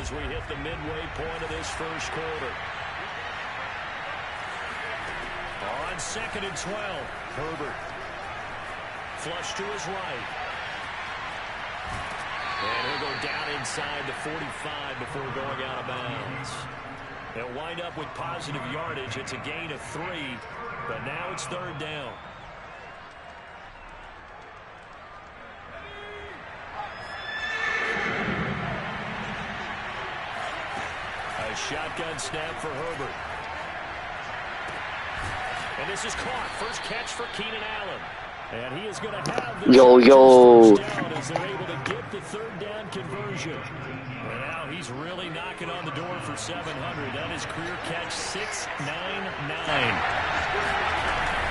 as we hit the midway point of this first quarter. On 2nd and 12, Herbert. Flush to his right. And he'll go down inside the 45 before going out of bounds. They'll wind up with positive yardage. It's a gain of 3, but now it's 3rd down. A shotgun snap for Herbert. And this is caught. First catch for Keenan Allen. And he is going to have the first down as they're able to get the 3rd down conversion. And now he's really knocking on the door for 700. That is career catch 699.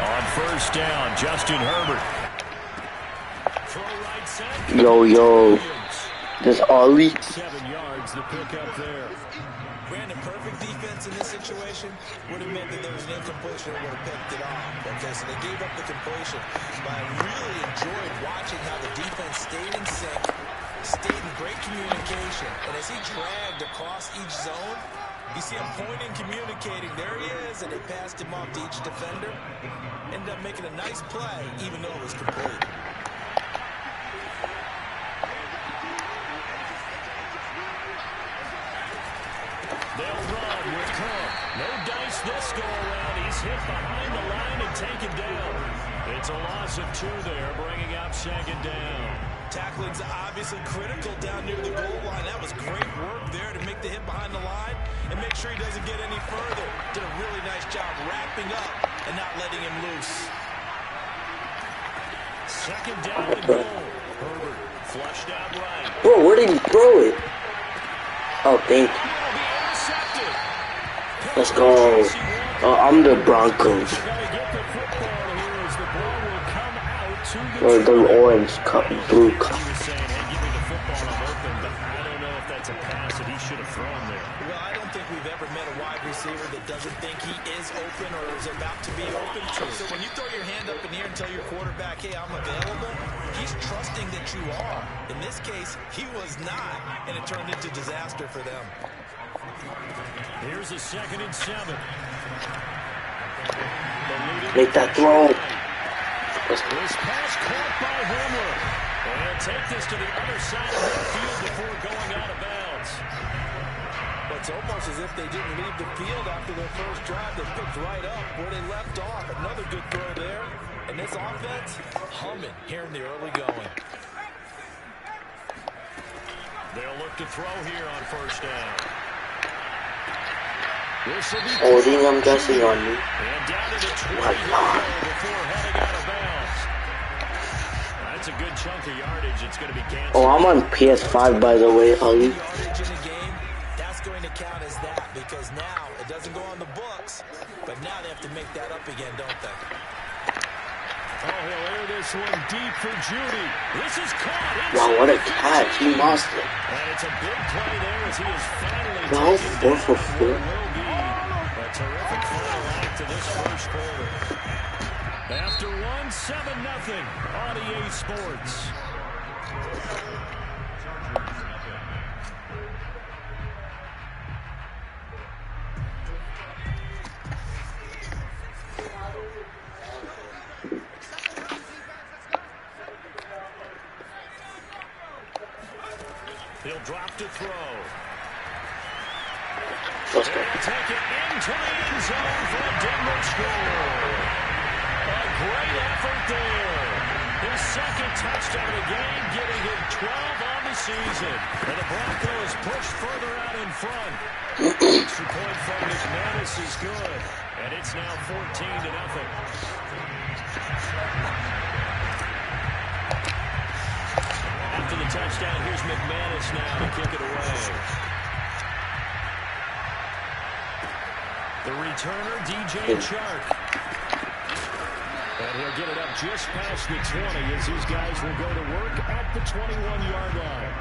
On first down, Justin Herbert. Throw right side. This Ollie. 7 yards, the pickup there. Brandon, perfect defense in this situation would have meant that there was an incompletion and would have picked it off. Okay, so they gave up the completion. But I really enjoyed watching how the defense stayed in sync, stayed in great communication. And as he dragged across each zone, you see him pointing, communicating. There he is, and they passed him off to each defender. Ended up making a nice play, even though it was complete. They'll run with Cook. No dice this go-around. He's hit behind the line and taken down. It's a loss of 2 there, bringing up 2nd down. Tackling's obviously critical down near the goal line. That was great work there to make the hit behind the line and make sure he doesn't get any further. Did a really nice job wrapping up and not letting him loose. 2nd down and goal. Herbert flushed out right. Bro, where did he throw it? Oh, thank you. Let's go. Oh, I'm the Broncos. Or the orange cup, blue cup. He was saying, hey, give me the football, I'm open, but I don't know if that's a pass that he should have thrown there. Well, I don't think we've ever met a wide receiver that doesn't think he is open or is about to be open. So when you throw your hand up in the air and tell your quarterback, hey, I'm available, he's trusting that you are. In this case, he was not, and it turned into disaster for them. Here's a 2nd and 7. Make that throw. This pass caught by Homer. And take this to the other side of the field before going out of bounds. It's almost as if they didn't leave the field after their first drive. They picked right up where they left off. Another good throw there. And this offense, humming here in the early going. They'll look to throw here on first down. Holding, I'm guessing, on me. And down to the 20 before heading out of bounds. That's a good chunk of yardage. It's going to be canceled. Oh, I'm on PS5, by the way, Ollie. Yardage in a game, that's going to count as that because now it doesn't go on the books, but now they have to make that up again, don't they? Oh, he'll air this one deep for Judy. This is caught. Wow, what a catch. He lost it. And it's a big play there as he is finally Wow, taken 4 for 4. A terrific final act to this first quarter. After 1, 7-0 on EA Sports. He'll drop to throw. Let's go. Take it into the end zone for a Denver score. A great effort there. His 2nd touchdown of the game, giving him 12 on the season. And the Broncos push further out in front. Extra point from McManus is good. And it's now 14-0. After the touchdown, here's McManus now to kick it away. The returner, DJ Chark. And he'll get it up just past the 20 as these guys will go to work at the 21-yard line.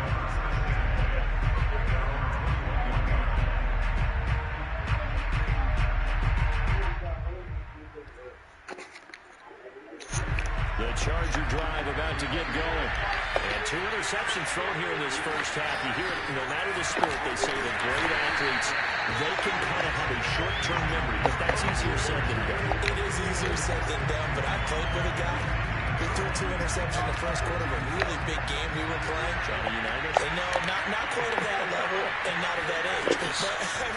The Charger drive about to get going. And 2 interceptions thrown here in this first half. You hear it, no matter the sport, they say that great athletes, they can kind of have a short-term memory, but that's easier said than done. It is easier said than done, but I played with a guy who threw 2 interceptions in the first quarter of a really big game we were playing. Johnny Unitas? And no, not quite at that level and not at that age. But I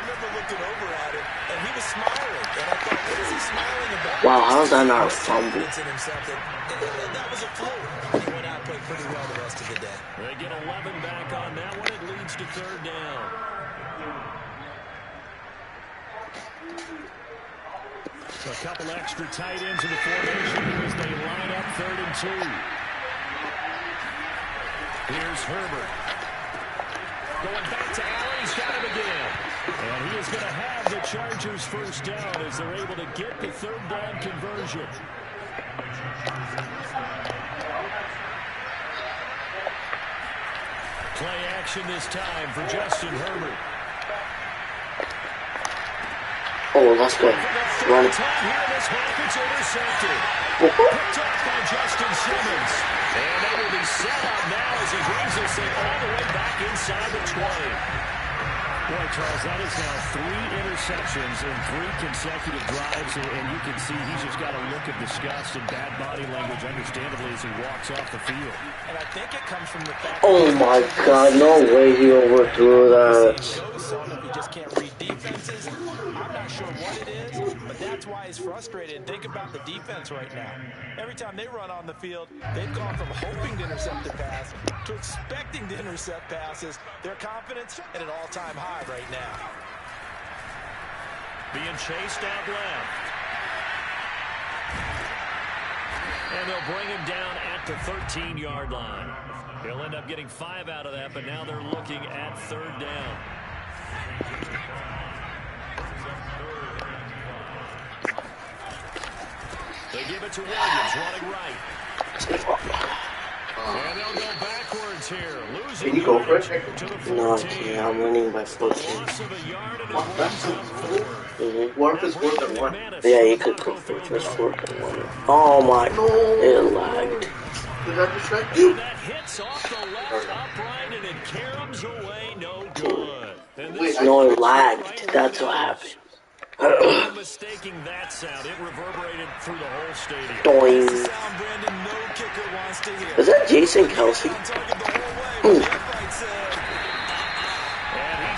remember looking over at him, and he was smiling. And I thought, what is he smiling about? Wow, how's that not a fumble? That was a fluke. He went out and played pretty well the rest of the day. They get 11 back on that one. It leads to 3rd down. A couple extra tight ends in the formation as they line up 3rd and 2. Here's Herbert. Going back to Allen. He's got him again. And he is going to have the Chargers first down as they're able to get the 3rd down conversion. Play action this time for Justin Herbert. Oh, that's good. Run it. It's intercepted. Picked off by Justin Simmons. And they will be set up now as he brings this thing all the way back inside the 20. Boy, Charles, that is now 3 interceptions in 3 consecutive drives, and you can see he's just got a look of disgust and bad body language, understandably, as he walks off the field. And I think it comes from the fact Oh my God, no way he overthrew that. He just can't read defenses. I'm not sure what it is, but that's why he's frustrated. Think about the defense right now. Every time they run on the field, they've gone from hoping to intercept a pass to expecting to intercept passes. Their confidence at an all-time high right now. Being chased out left. And they'll bring him down at the 13-yard line. He'll end up getting 5 out of that, but now they're looking at 3rd down. They give it to Williams, running right. And they'll go backwards here. Losing Can you go for it? to the 14. No, I can't. I'm winning by 14. Loss of a yard and it brings up 4. What if it's 4th and 1? Yeah, you could go for just 4th and 1. Oh my, it lagged. Did that distract you? That hits off the left upright and it caroms away, no good. No, it lagged. That's what happened. Mistaking that sound, it reverberated through the whole stadium. Doing. Is that Jason Kelsey? And he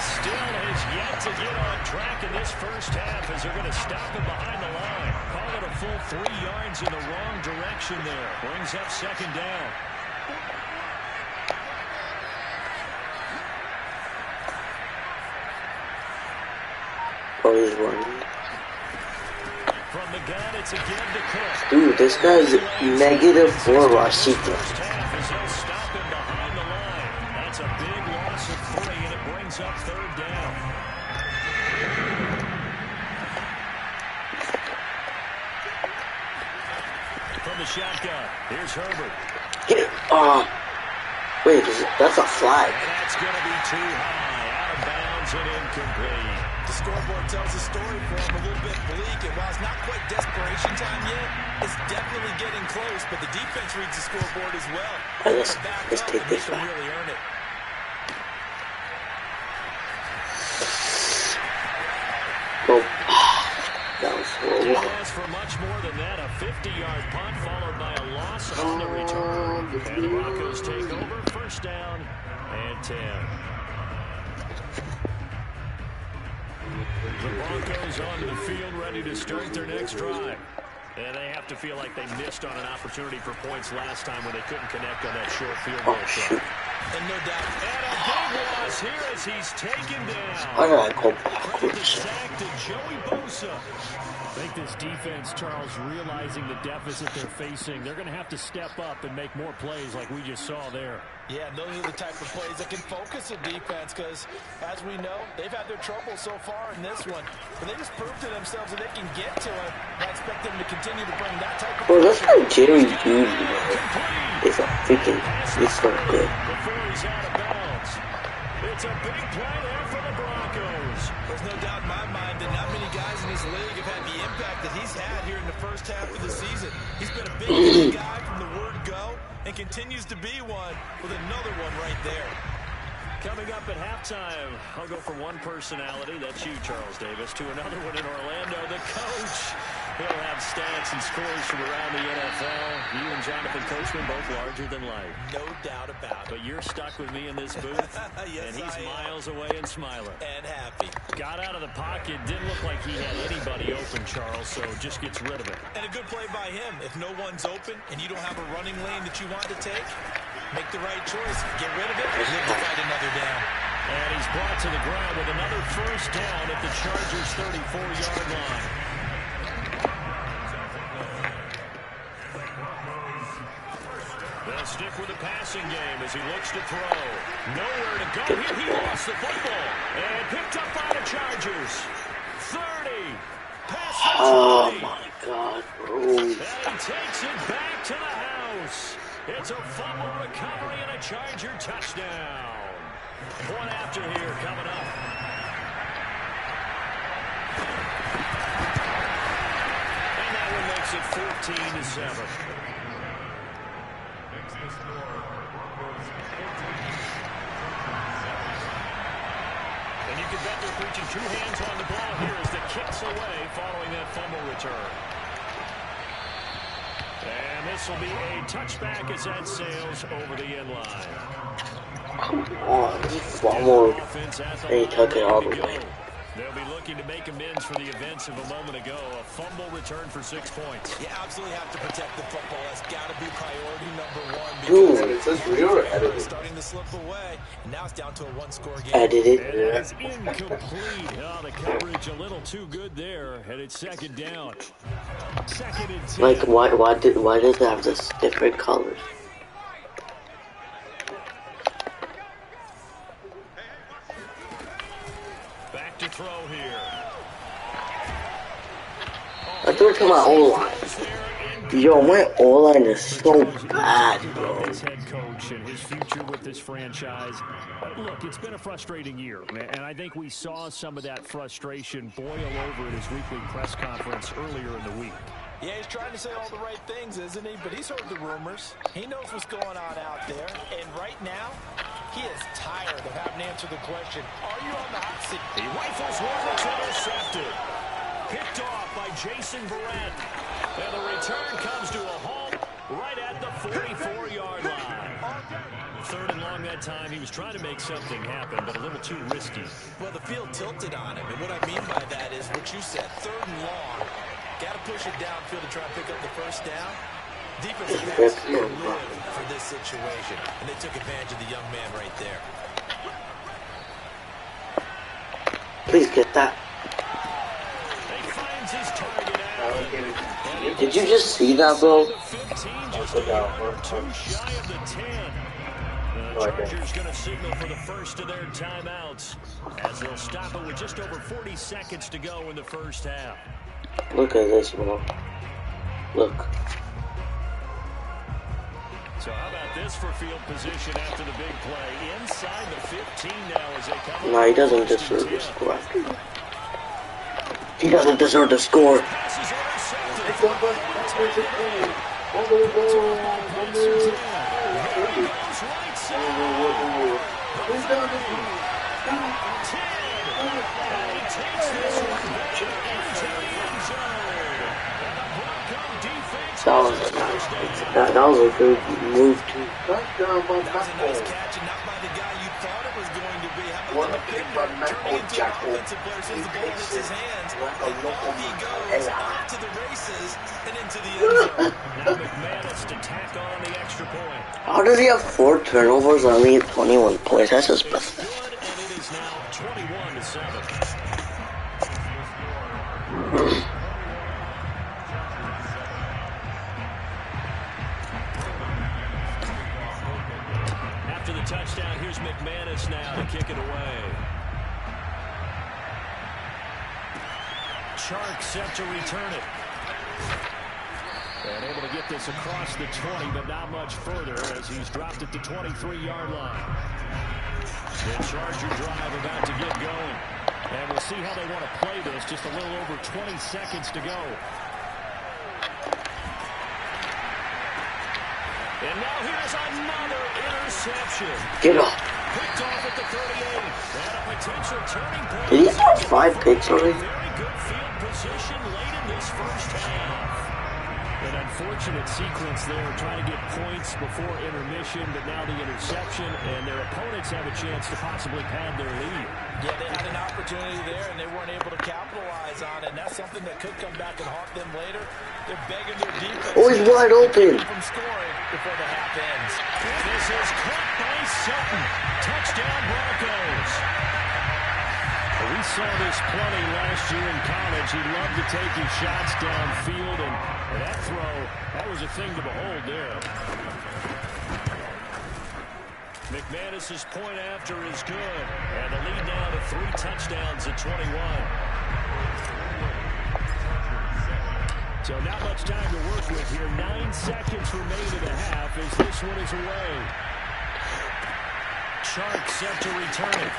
still has yet to get on track in this first half as they're going to stop him behind the line. Call it a full 3 yards in the wrong direction there. Brings up 2nd down. Oh, he's running. From the gun, it's again to Cook. Dude, this guy's -4 rushing. Stop him behind the line. That's a big loss of 3, and it brings up 3rd down. From the shotgun, here's Herbert. Get it. Wait, that's a flag. And that's going to be too high, out of bounds and incomplete. The scoreboard tells a story for him, a little bit bleak, and while it's not quite desperation time yet, it's definitely getting close, but the defense reads the scoreboard as well. Right, let's take this back. Really earn it. Go. That was horrible. Didn't for much more than that. A 50-yard punt followed by a loss on the return. And the Broncos take over. 1st down and 10. The Broncos onto the field, ready to start their next drive. And they have to feel like they missed on an opportunity for points last time when they couldn't connect on that short field goal try. And no doubt. And a big loss here as he's taken down. I gotta go Credit the backwards. sack to Joey Bosa. I think this defense, Charles, realizing the deficit they're facing, they're going to have to step up and make more plays like we just saw there. Yeah, those are the type of plays that can focus a defense because, as we know, they've had their trouble so far in this one. But they just proved to themselves that they can get to it. I expect them to continue to bring that type of Bro, that's like Jerry Judy, man. It's a freaking, it's so good. Before he's out of bounds. It It's a big play there for the Broncos. There's no doubt in my mind that not many guys in this league have had the impact that he's had here in the first half of the season. He's been a big guy from the word go and continues to be one with another one right there. Coming up at halftime, I'll go from one personality, that's you, Charles Davis, to another one in Orlando, the coach. He'll have stats and scores from around the NFL. You and Jonathan Coachman both larger than life. No doubt about it. But you're stuck with me in this booth, yes, and he's miles away and smiling. And happy. Got out of the pocket, didn't look like he had anybody open, Charles, so just gets rid of it. And a good play by him. If no one's open and you don't have a running lane that you want to take, make the right choice. Get rid of it and live to fight another down. And he's brought to the ground with another first down at the Chargers' 34-yard line. They'll stick with the passing game as he looks to throw. Nowhere to go here. He lost the football. And picked up by the Chargers. 30. Pass to 20. Oh, my God, bro. And he takes it back to the house. It's a fumble recovery and a Charger touchdown. One after here coming up. And that one makes it 14-7. And you can bet they're preaching two hands on the ball here as the kick's away following that fumble return. And this will be a touchback as that sails over the end line. Come on, he fumbled. And he took it all the way. They'll be looking to make amends for the events of a moment ago. A fumble return for 6 points. You absolutely have to protect the football. That's got to be priority number one. Dude, it says real or edited? Starting to slip away, and now it's down to a one-score game. Edited. And it's incomplete. Oh, the coverage a little too good there, and it's second down. Second and 10. Like, why does it have this different colors? Back to throw here. I threw it to my O-line. Yo, my O-line is so bad, bro. His head coach and his future with this franchise. Look, it's been a frustrating year, and I think we saw some of that frustration boil over at his weekly press conference earlier in the week. Yeah, he's trying to say all the right things, isn't he? But he's heard the rumors. He knows what's going on out there. And right now, he is tired of having to answer the question, are you on the hot seat? He rifles one that's intercepted. Picked off by Jason Verrett. And the return comes to a halt right at the 44-yard line. Third and long that time. He was trying to make something happen, but a little too risky. Well, the field tilted on him. And what I mean by that is what you said, third and long. Got to push it downfield to try and pick up the first down. Defense has to live for this situation. And they took advantage of the young man right there. Please get that. He finds his target out. Did you just see that, bro? 15, just a yard too shy of the 10. The Chargers going to signal for the first of their timeouts as they'll stop it with just over 40 seconds to go in the first half. Look at this, bro. Look. So how about this for field position after the big play? Inside the 15 now as they come. No, he doesn't deserve the score after that. He doesn't deserve the score. Passes intercepted. Right side. And he takes this one back into the end zone. And the Bronco defense That was a good move, too. That was a nice catch and not by the guy you thought it was going to be. How about the defender turning into an offensive player as the ball hits his hands? And off he goes off to the races and into the end zone. Now McManus to tack on the extra point. How does he have 4 turnovers and only 21 points? That's just pathetic. Good, and it is now 21-7. After the touchdown, here's McManus now to kick it away. Chark set to return it. And able to get this across the 20, but not much further as he's dropped it to 23-yard line. The Charger drive about to get going. And we'll see how they want to play this. Just a little over 20 seconds to go. And now here's another interception. Get off. Picked off at the 38. And a potential turning point. Did he have 5 picks already? Very good field position late in this first half. An unfortunate sequence there, trying to get points before intermission, but now the interception, and their opponents have a chance to possibly pad their lead. Yeah, they had an opportunity there, and they weren't able to capitalize on it, and that's something that could come back and haunt them later. They're begging their defense. Oh, he's wide open. From scoring before the half ends. And this is caught by Sutton. Touchdown, Broncos. We saw this plenty last year in college. He loved to take his shots downfield, and that throw, that was a thing to behold there. McManus's point after is good, and the lead now to 3 touchdowns at 21. So not much time to work with here. 9 seconds remain in the half as this one is away. Chark set to return it.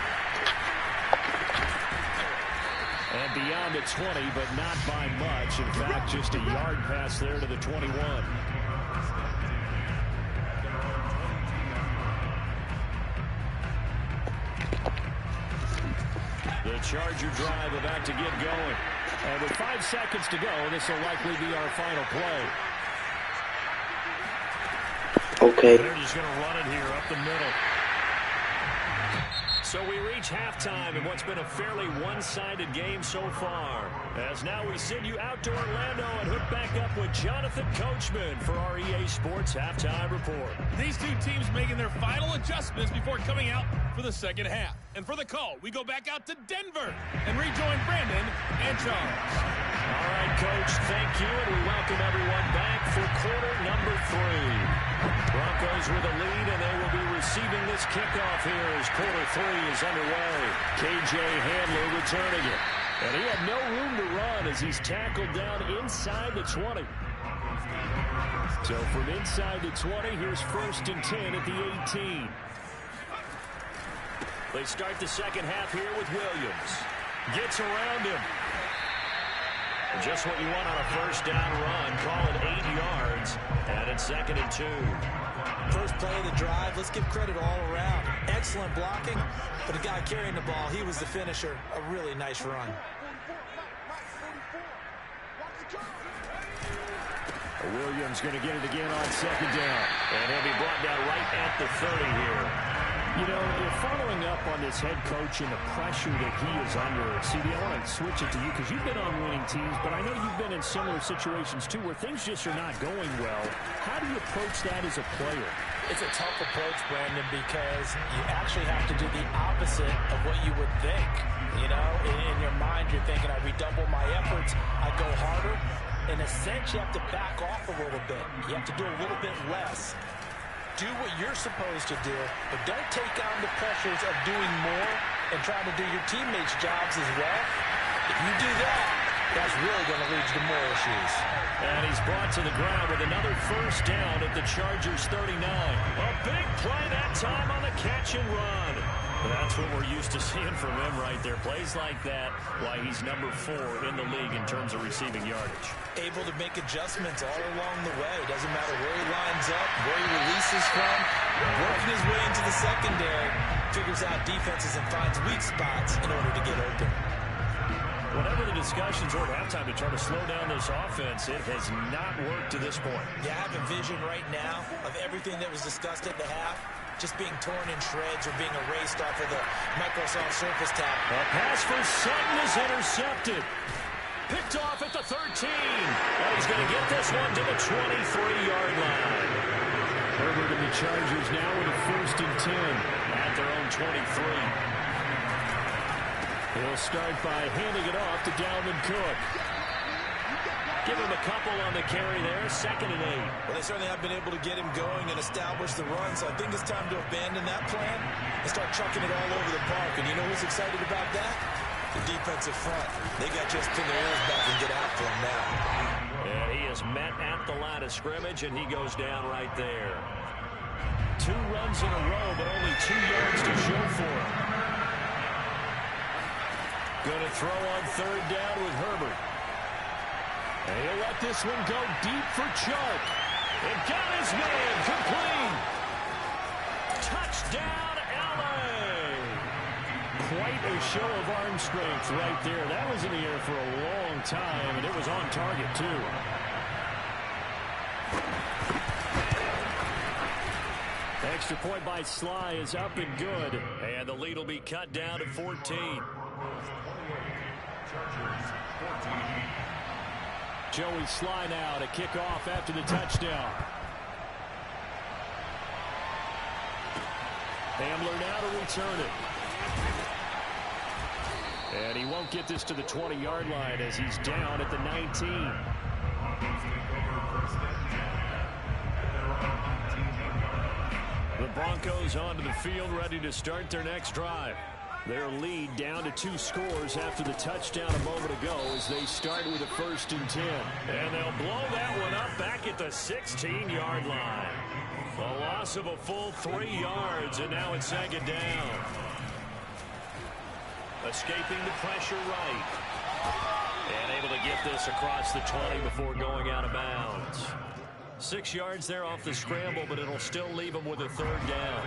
And beyond the 20, but not by much. In fact, just a yard pass there to the 21. The Charger drive about to get going. And with 5 seconds to go, this will likely be our final play. Okay. They're just going to run it here up the middle. So we reach halftime in what's been a fairly one-sided game so far. As now we send you out to Orlando and hook back up with Jonathan Coachman for our EA Sports Halftime Report. These two teams making their final adjustments before coming out for the second half. And for the call, we go back out to Denver and rejoin Brandon and Charles. All right, Coach, thank you, and we welcome everyone back for quarter number 3. Broncos with a lead, and they will be receiving this kickoff here as quarter 3 is underway. KJ Hamler returning it. And he had no room to run as he's tackled down inside the 20. So from inside the 20, here's 1st and 10 at the 18. They start the second half here with Williams. Gets around him. Just what you want on a first down run. Call it 8 yards. And it's 2nd and 2. First play of the drive, let's give credit all around. Excellent blocking, but the guy carrying the ball, he was the finisher. A really nice run. Williams going to get it again on 2nd down. And he'll be brought down right at the 30 here. You know, you're following up on this head coach and the pressure that he is under. CD, I want to switch it to you because you've been on winning teams, but I know you've been in similar situations too where things just are not going well. How do you approach that as a player? It's a tough approach, Brandon, because you actually have to do the opposite of what you would think. You know, in your mind, you're thinking, I redouble my efforts, I go harder. In a sense, you have to back off a little bit. You have to do a little bit less. Do what you're supposed to do, but don't take on the pressures of doing more and trying to do your teammates' jobs as well. If you do that, that's really going to lead you to more issues. And he's brought to the ground with another first down at the Chargers 39. A big play that time on the catch and run. That's what we're used to seeing from him right there. Plays like that, why he's number 4 in the league in terms of receiving yardage. Able to make adjustments all along the way. Doesn't matter where he lines up, where he releases from. Working his way into the secondary, figures out defenses and finds weak spots in order to get open. Whatever the discussions were at halftime to try to slow down this offense, it has not worked to this point. Yeah, I have a vision right now of everything that was discussed at the half just being torn in shreds or being erased off of the Microsoft Surface tab. A pass for Sutton is intercepted. Picked off at the 13. And he's going to get this one to the 23-yard line. Herbert and the Chargers now with a 1st and 10 at their own 23. He'll start by handing it off to Dalvin Cook. Give him a couple on the carry there. 2nd and 8. Well, they certainly have been able to get him going and establish the run, so I think it's time to abandon that plan and start chucking it all over the park. And you know who's excited about that? The defensive front. They got just pin their ears back and get after him now. And he is is met at the line of scrimmage, and he goes down right there. 2 runs in a row, but only 2 yards to show for him. Going to throw on 3rd down with Herbert. And he'll let this one go deep for Chark. It got his man complete. Touchdown, LA. Quite a show of arm strength right there. That was in the air for a long time, and it was on target, too. Extra point by Sly is up and good. And the lead will be cut down to 14. Joey Sly now to kick off after the touchdown. Hamler now to return it. And he won't get this to the 20-yard line as he's down at the 19. The Broncos onto the field, ready to start their next drive. Their lead down to 2 scores after the touchdown a moment ago as they start with a 1st and 10. And they'll blow that one up back at the 16-yard line. A loss of a full 3 yards, and now it's 2nd down. Escaping the pressure right. And able to get this across the 20 before going out of bounds. 6 yards there off the scramble, but it'll still leave him with a 3rd down.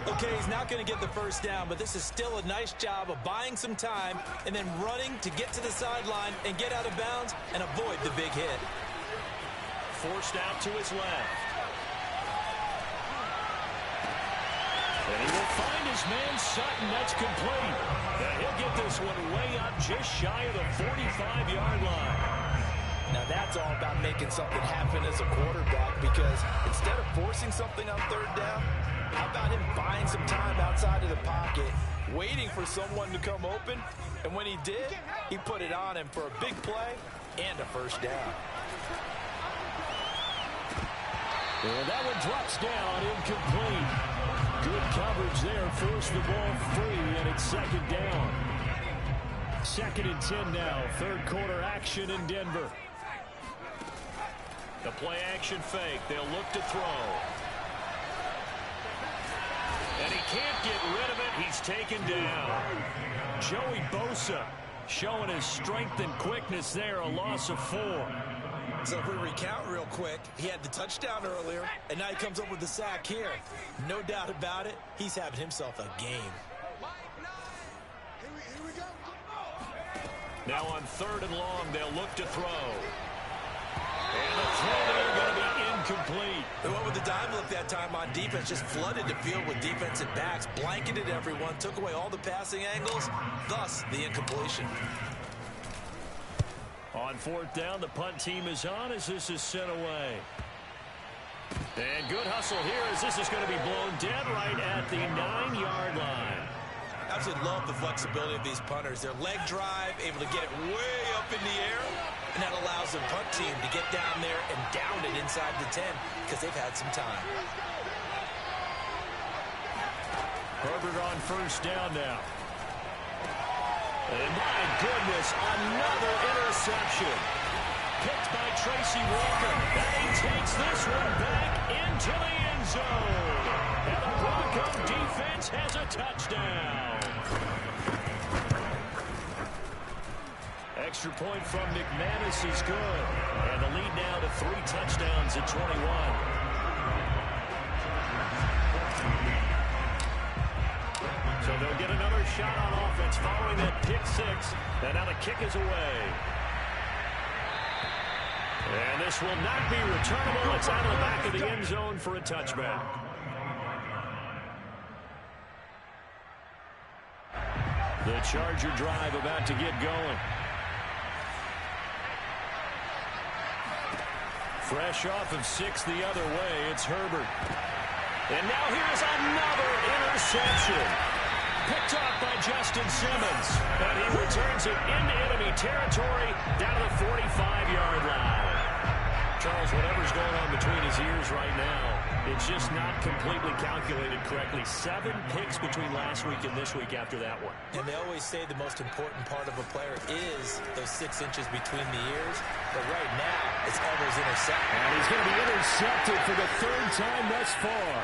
Okay, he's not going to get the 1st down, but this is still a nice job of buying some time and then running to get to the sideline and get out of bounds and avoid the big hit. Forced out to his left. And he will find his man Sutton. That's complete. And he'll get this one way up just shy of the 45-yard line. Now that's all about making something happen as a quarterback, because instead of forcing something on 3rd down, how about him buying some time outside of the pocket, waiting for someone to come open, and when he did, he put it on him for a big play and a 1st down. Well, that one drops down, incomplete. Good coverage there, forced the ball free, and it's 2nd down. 2nd and 10 now, 3rd quarter action in Denver. The play-action fake. They'll look to throw. And he can't get rid of it. He's taken down. Joey Bosa showing his strength and quickness there. A loss of 4. So if we recount real quick, he had the touchdown earlier, and now he comes up with the sack here. No doubt about it, he's having himself a game. Now on 3rd and long, they'll look to throw. And the throw there going to be incomplete. They went with the dime look that time on defense, just flooded the field with defensive backs, blanketed everyone, took away all the passing angles, thus the incompletion. On 4th down, the punt team is on as this is sent away. And good hustle here as this is going to be blown dead right at the 9-yard line. Absolutely love the flexibility of these punters. Their leg drive, able to get it way up in the air, and that allows the punt team to get down there and down it inside the 10 because they've had some time. Herbert on 1st down now. And my goodness, another interception. Picked by Tracy Walker. And he takes this one back into the end zone. And the Bronco defense has a touchdown. Extra point from McManus is good. And the lead now to 3 touchdowns at 21. So they'll get another shot on offense following that pick 6. And now the kick is away. And this will not be returnable. It's out of the back of the end zone for a touchback. The Charger drive about to get going. Fresh off of 6 the other way, it's Herbert. And now here's another interception. Picked off by Justin Simmons. And he returns it into enemy territory down to the 45-yard line. Charles, whatever's going on between his ears right now, It's just not completely calculated correctly. 7 picks between last week and this week after that one. And they always say the most important part of a player is those 6 inches between the ears. But right now, it's all those interceptions. And he's going to be intercepted for the 3rd time thus far.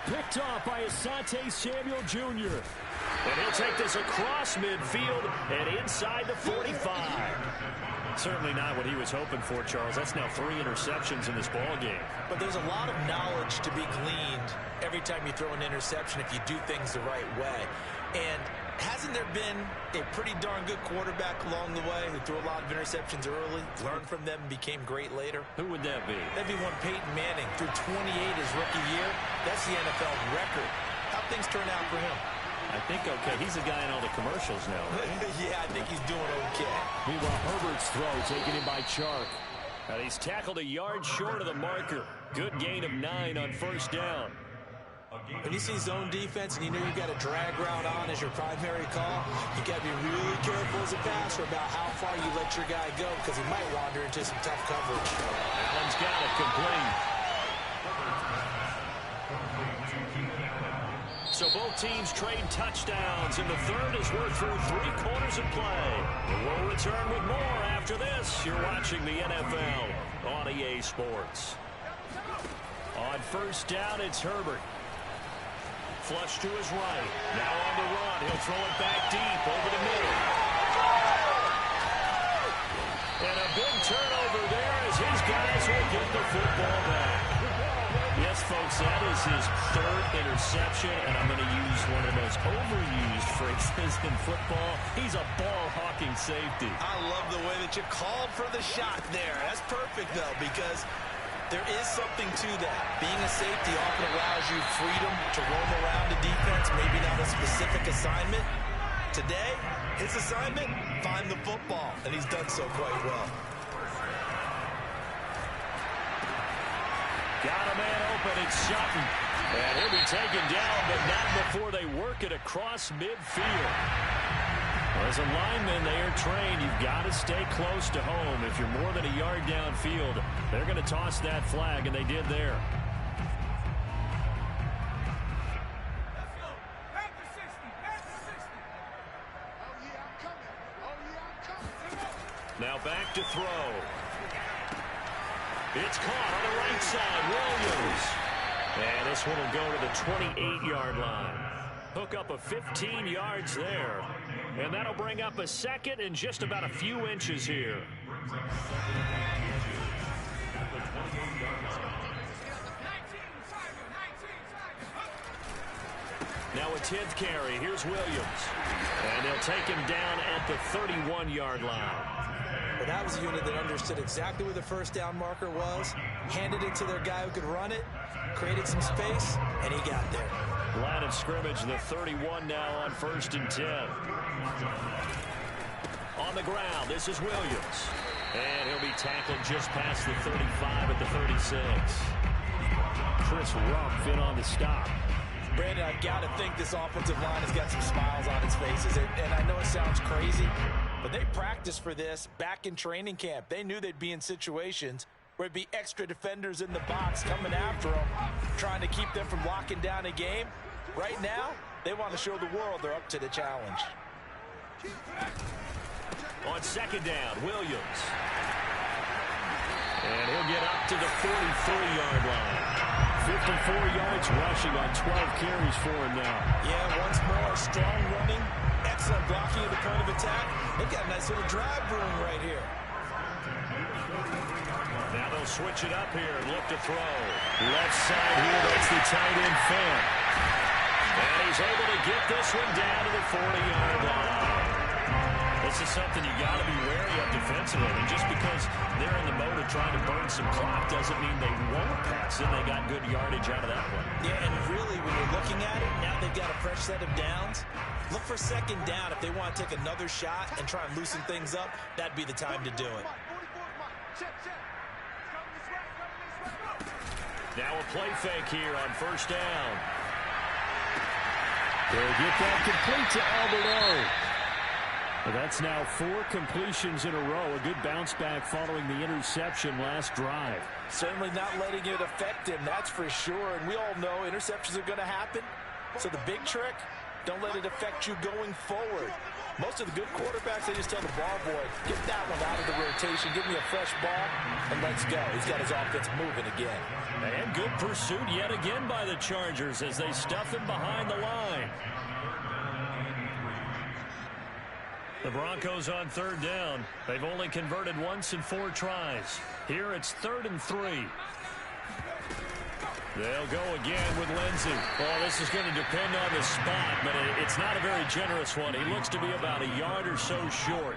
Picked off by Asante Samuel Jr. And he'll take this across midfield and inside the 45. Certainly not what he was hoping for, Charles. That's now 3 interceptions in this ball game. But there's a lot of knowledge to be gleaned every time you throw an interception if you do things the right way. And hasn't there been a pretty darn good quarterback along the way who threw a lot of interceptions early, learned from them, and became great later? Who would that be? That'd be one Peyton Manning. Threw 28 his rookie year. That's the NFL record. How'd things turn out for him? I think okay. He's a guy in all the commercials now, right? Yeah, I think he's doing okay. Meanwhile, Herbert's throw taken in by Chark. And he's tackled a yard short of the marker. Good gain of 9 on 1st down. When you see zone defense and you know you've got a drag route on as your primary call, you got to be really careful as a passer about how far you let your guy go because he might wander into some tough coverage. Allen's got it complete. So both teams trade touchdowns, and the 3rd as we're through 3 quarters of play. We'll return with more after this. You're watching the NFL on EA Sports. On 1st down, it's Herbert. Flush to his right. Now on the run. He'll throw it back deep over the middle. And a big turnover there as his guys will get the football back. Yes, folks, that is his 3rd interception, and I'm going to use one of the most overused phrases in football. He's a ball-hawking safety. I love the way that you called for the shot there. That's perfect, though, because there is something to that. Being a safety often allows you freedom to roam around the defense, maybe not a specific assignment. Today, his assignment, find the football, and he's done so quite well. Got a man open, it's Sutton. And he'll be taken down, but not before they work it across midfield. As a lineman, they are trained. You've got to stay close to home. If you're more than a yard downfield, they're going to toss that flag, and they did there. Now back to throw. It's caught on the right side, Williams. And this one will go to the 28-yard line. Hook up a 15 yards there. And that'll bring up a 2nd and just about a few inches here. Now a 10th carry. Here's Williams. And they'll take him down at the 31-yard line. But that was a unit that understood exactly where the 1st down marker was, handed it to their guy who could run it, created some space, and he got there. Line of scrimmage, the 31 now on 1st and 10. On the ground, this is Williams. And he'll be tackled just past the 35 at the 36. Chris Rumpf in on the stop. Brandon, I've got to think this offensive line has got some smiles on its faces. And I know it sounds crazy, but they practiced for this back in training camp. They knew they'd be in situations where it'd be extra defenders in the box coming after them, trying to keep them from locking down a game. Right now, they want to show the world they're up to the challenge. On 2nd down, Williams. And he'll get up to the 43-yard line. 54 yards rushing on 12 carries for him now. Yeah, once more, strong running, excellent blocking at the point of attack. They've got a nice little drive brewing right here. Now they'll switch it up here and look to throw. Left side here, that's the tight end Fant. And he's able to get this one down to the 40-yard line. This is something you got to be wary of defensively. And just because they're in the mode of trying to burn some clock doesn't mean they won't pass it. They got good yardage out of that one. Yeah, and really, when you're looking at it, now they've got a fresh set of downs. Look for 2nd down. If they want to take another shot and try and loosen things up, that'd be the time to do it. Now a play fake here on 1st down. They'll get that complete to Alberto. Well, that's now 4 completions in a row. A good bounce back following the interception last drive. Certainly not letting it affect him, that's for sure. And we all know interceptions are going to happen. So the big trick, don't let it affect you going forward. Most of the good quarterbacks, they just tell the ball boy, get that one out of the rotation, give me a fresh ball, and let's go. He's got his offense moving again. And good pursuit yet again by the Chargers as they stuff him behind the line. The Broncos on 3rd down. They've only converted once in 4 tries. Here it's 3rd and 3. They'll go again with Lindsey. Well, this is going to depend on the spot, but it's not a very generous one. He looks to be about a yard or so short.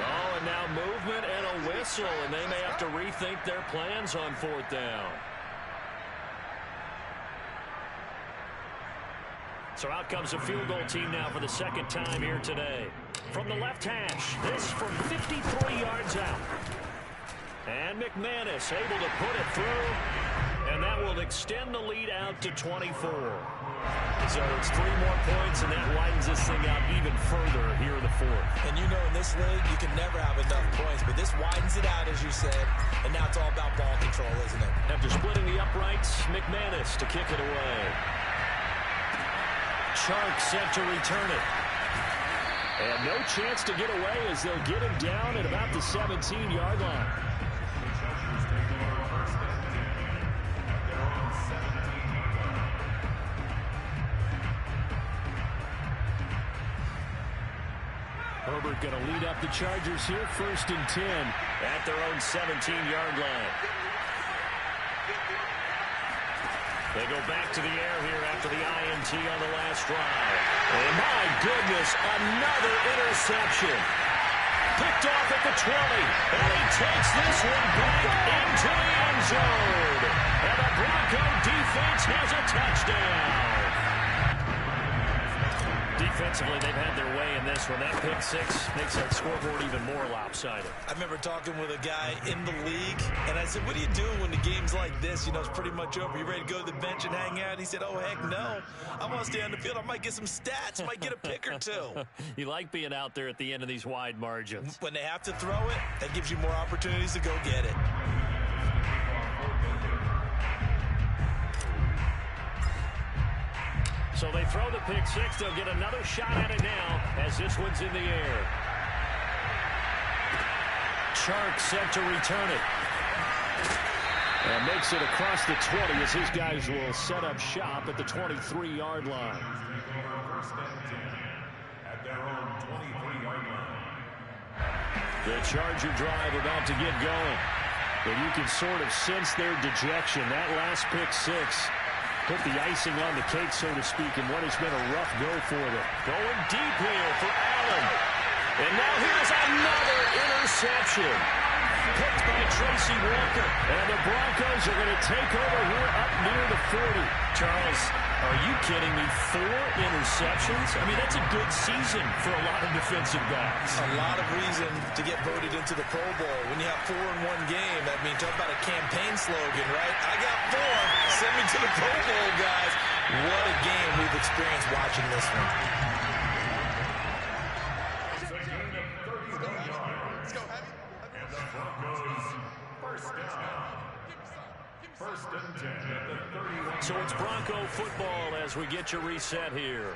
Oh, and now movement and a whistle, and they may have to rethink their plans on 4th down. So out comes a field goal team now for the 2nd time here today. From the left hash, this from 53 yards out. And McManus able to put it through, and that will extend the lead out to 24. So it's 3 more points, and that widens this thing out even further here in the 4th. And you know in this league, you can never have enough points, but this widens it out, as you said, and now it's all about ball control, isn't it? After splitting the uprights, McManus to kick it away. Chark set to return it. And no chance to get away as they'll get him down at about the 17-yard line. Herbert going to lead up the Chargers here, 1st and 10 at their own 17-yard line. They go back to the air here after the INT on the last drive. And my goodness, another interception. Picked off at the 20. And he takes this one back into the end zone. And the Bronco defense has a touchdown. Defensively, they've had their way in this one. That pick 6 makes that scoreboard even more lopsided. I remember talking with a guy in the league, and I said, what do you do when the game's like this? You know, it's pretty much over. You ready to go to the bench and hang out? He said, oh, heck no. I want to stay on the field. I might get some stats. Might get a pick or 2. You like being out there at the end of these wide margins. When they have to throw it, that gives you more opportunities to go get it. So they throw the pick 6. They'll get another shot at it now as this one's in the air. Chark set to return it. And makes it across the 20 as his guys will set up shop at the 23-yard line. The Charger drive about to get going. But you can sort of sense their dejection. That last pick 6 put the icing on the cake, so to speak, in what has been a rough go for them. Going deep here for Allen. And now here's another interception. Picked by Tracy Walker. And the Broncos are going to take over here up near the 40. Charles, are you kidding me? 4 interceptions? I mean, that's a good season for a lot of defensive backs. A lot of reason to get voted into the Pro Bowl. When you have 4 in one game, I mean, talk about a campaign slogan, right? I got 4. Send me to the Pro Bowl, guys. What a game we've experienced watching this one. Let's go, Heavy. And the Broncos, first down. First and 10 at the 31. So it's Bronco football as we get you reset here.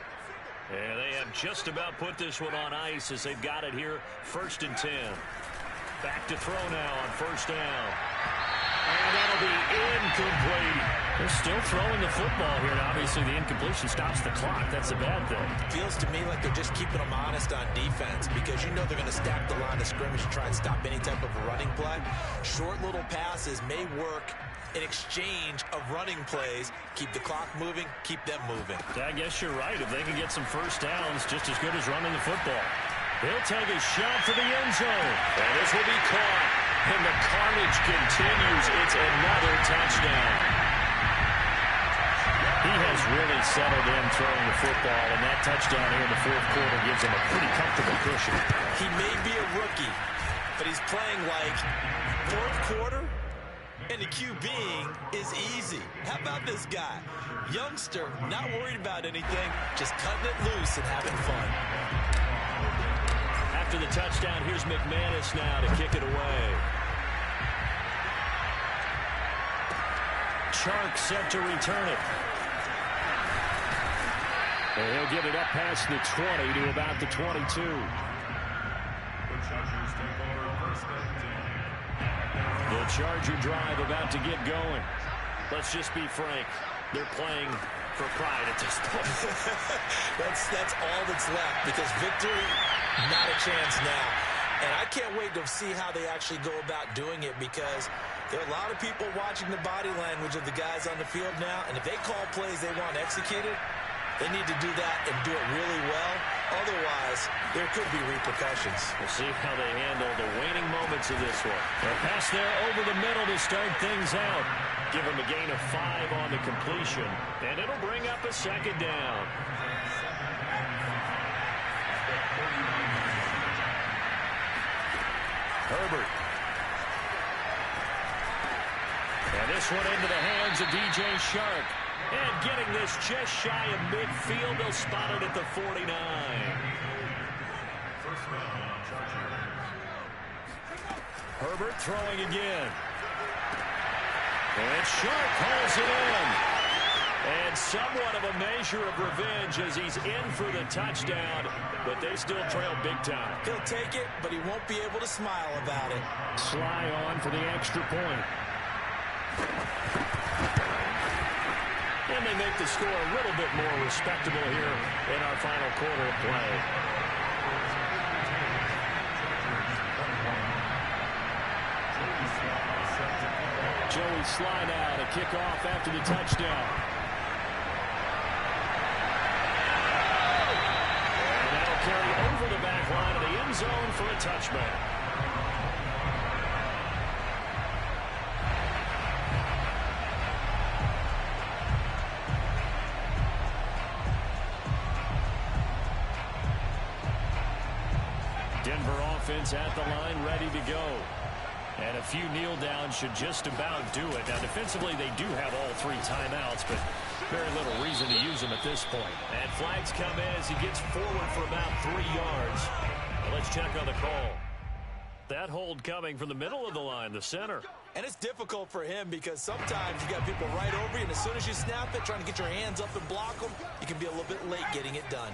And they have just about put this one on ice as they've got it here, 1st and 10. Back to throw now on 1st down. And that'll be incomplete. They're still throwing the football here. And obviously, the incompletion stops the clock. That's a bad thing. Feels to me like they're just keeping them honest on defense because you know they're going to stack the line of scrimmage and try and stop any type of a running play. Short little passes may work in exchange of running plays. Keep the clock moving, keep them moving. I guess you're right. If they can get some first downs, just as good as running the football. He'll take a shot for the end zone. And this will be caught. And the carnage continues. It's another touchdown. He has really settled in throwing the football, and that touchdown here in the 4th quarter gives him a pretty comfortable cushion. He may be a rookie, but he's playing like 4th quarter And the QBing is easy. How about this guy? Youngster, not worried about anything, just cutting it loose and having fun. After the touchdown, here's McManus now to kick it away. Chark set to return it. And he'll get it up past the 20 to about the 22. The Chargers take over first and 10. The Charger drive about to get going. Let's just be frank. They're playing for pride at this point. That's all that's left, because victory, not a chance now. And I can't wait to see how they actually go about doing it, because there are a lot of people watching the body language of the guys on the field now, and if they call plays they want executed, they need to do that and do it really well. Otherwise, there could be repercussions. We'll see how they handle the waning moments of this one. A pass there over the middle to start things out. Give him a gain of 5 on the completion, and it'll bring up a second down. Herbert. And this one into the hands of DJ Chark. And getting this just shy of midfield, they'll spot it at the 49. First down, Chargers. Herbert throwing again. And Chark hauls it in. And somewhat of a measure of revenge as he's in for the touchdown, but they still trail big time. He'll take it, but he won't be able to smile about it. Sly on for the extra point. And they make the score a little bit more respectable here in our final quarter of play. Joey Sly now to kick off after the touchdown. And that'll carry over the back line of the end zone for a touchback. Denver offense at the line, ready to go. And a few kneel downs should just about do it. Now, defensively, they do have all 3 timeouts, but very little reason to use them at this point. And flags come in as he gets forward for about 3 yards. Well, let's check on the call. That hold coming from the middle of the line, the center. And it's difficult for him because sometimes you got people right over you, and as soon as you snap it, trying to get your hands up and block them, you can be a little bit late getting it done.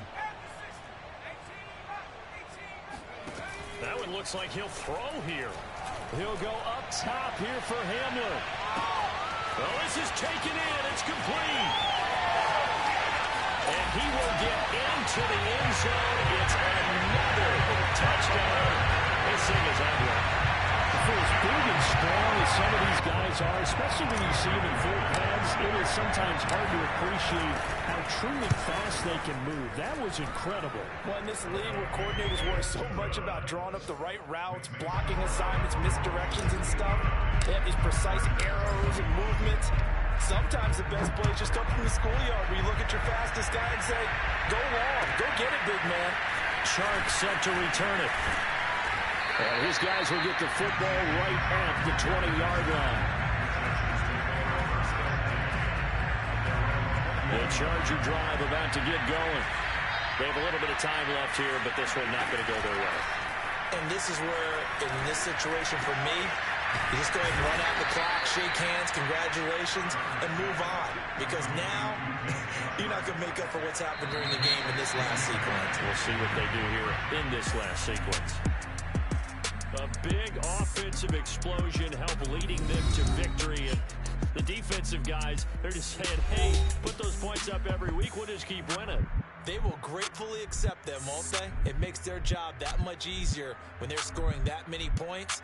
That one looks like he'll throw here. He'll go up top here for Hamler. Well, this is taken in. It's complete. And he will get into the end zone. It's another touchdown. This thing is ugly. For as big and strong as some of these guys are, especially when you see them in full pads, it is sometimes hard to appreciate how truly fast they can move. That was incredible. Well, in this league where coordinators worry so much about drawing up the right routes, blocking assignments, misdirections and stuff, they have these precise arrows and movements. Sometimes the best plays just come from the schoolyard where you look at your fastest guy and say, go long, go get it, big man. Chark set to return it. And his guys will get the football right at the 20-yard line. The Charger drive about to get going. They have a little bit of time left here, but this one not going to go their way. And this is where, in this situation for me, you just go ahead and run out the clock, shake hands, congratulations, and move on. Because now, you're not going to make up for what's happened during the game in this last sequence. We'll see what they do here in this last sequence. A big offensive explosion helped leading them to victory. And the defensive guys, they're just saying, hey, put those points up every week. We'll just keep winning. They will gratefully accept them, won't they? It makes their job that much easier when they're scoring that many points.